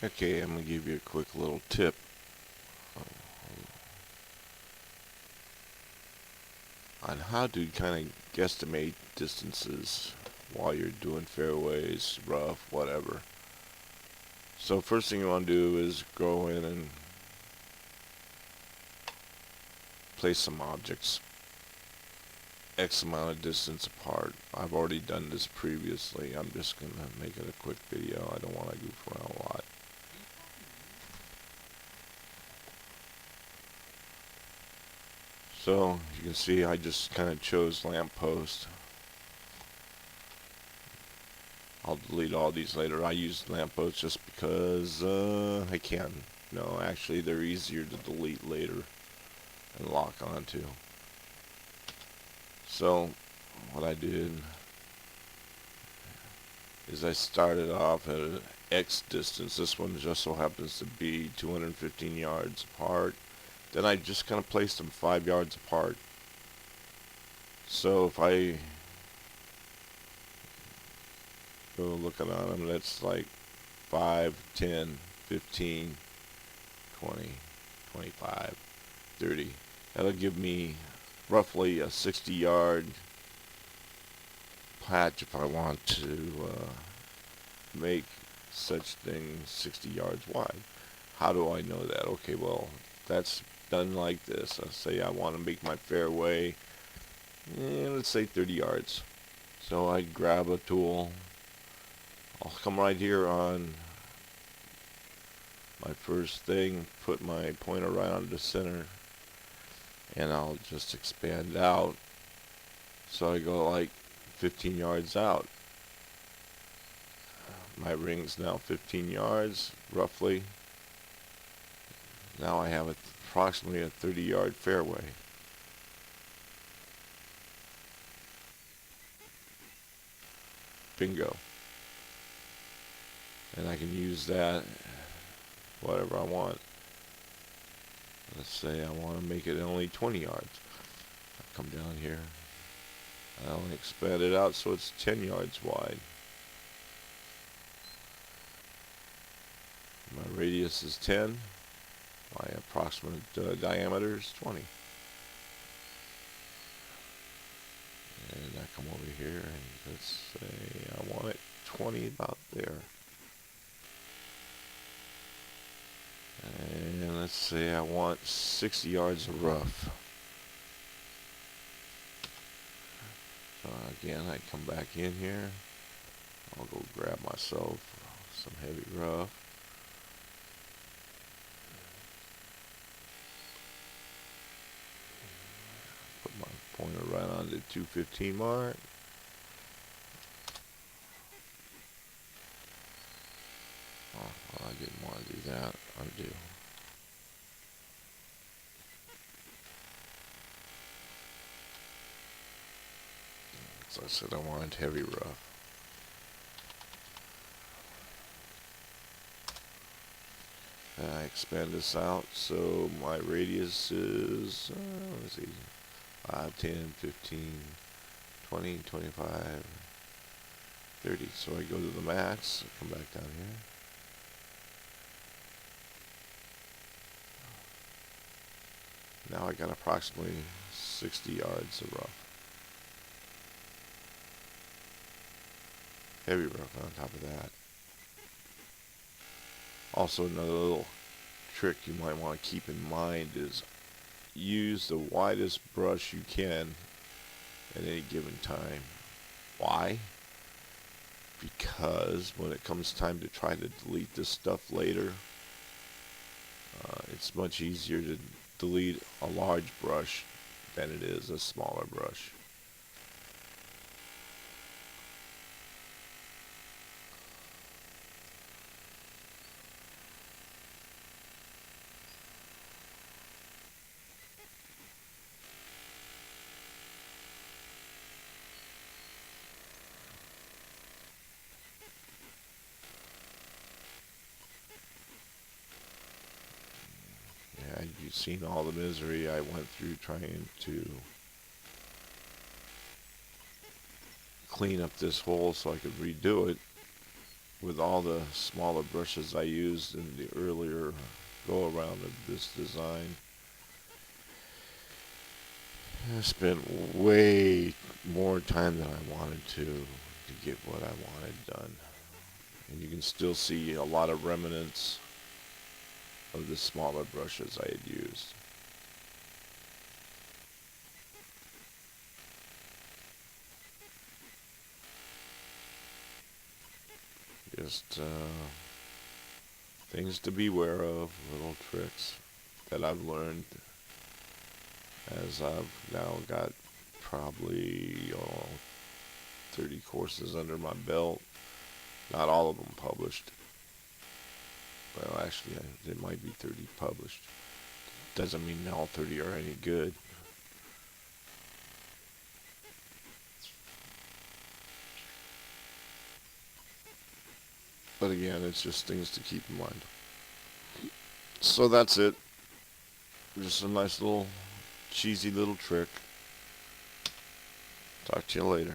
Okay, I'm going to give you a quick little tip on how to kind of guesstimate distances while you're doing fairways, rough, whatever. So first thing you want to do is go in and place some objects X amount of distance apart. I've already done this previously. I'm just going to make it a quick video. I don't want to goof around a lot. So you can see I just kind of chose lamppost. I'll delete all these later. I use lampposts just because I can. No, actually they're easier to delete later and lock onto. So what I did is I started off at an X distance. This one just so happens to be 215 yards apart. Then I just kind of placed them 5 yards apart. So if I go looking on them, that's like 5, 10, 15, 20, 25, 30. That'll give me roughly a 60-yard patch if I want to make such things 60 yards wide. How do I know that? Okay, well, that's done like this. I say I want to make my fairway, let's say 30 yards. So I grab a tool. I'll come right here on my first thing, put my pointer right on the center, and I'll just expand out. So I go like 15 yards out. My ring's now 15 yards, roughly. Now I have approximately a 30-yard fairway. Bingo. And I can use that whatever I want. Let's say I want to make it only 20 yards. I'll come down here. I'll expand it out so it's 10 yards wide. My radius is 10. My approximate diameter is 20. And I come over here and let's say I want it 20 about there. And let's say I want 60 yards of rough. So again, I come back in here. I'll go grab myself some heavy rough. Put my pointer right on the 215 mark. Oh, well, I didn't want to do that. Undo. So I said I wanted heavy rough. And I expand this out so my radius is, let's see, 5, 10, 15, 20, 25, 30. So I go to the max, come back down here. Now I got approximately 60 yards of rough. Heavy rough on top of that. Also, another little trick you might want to keep in mind is use the widest brush you can at any given time. Why? Because when it comes time to try to delete this stuff later, it's much easier to delete a large brush than it is a smaller brush. Yeah, you've seen all the misery I went through trying to clean up this hole so I could redo it. with all the smaller brushes I used in the earlier go around of this design, I spent way more time than I wanted to get what I wanted done. And you can still see a lot of remnants of the smaller brushes I had used. Just things to be aware of, little tricks that I've learned as I've now got probably 30 courses under my belt. Not all of them published. Well, actually, there might be 30 published. Doesn't mean all 30 are any good. But again, it's just things to keep in mind. So that's it. Just a nice little cheesy little trick. Talk to you later.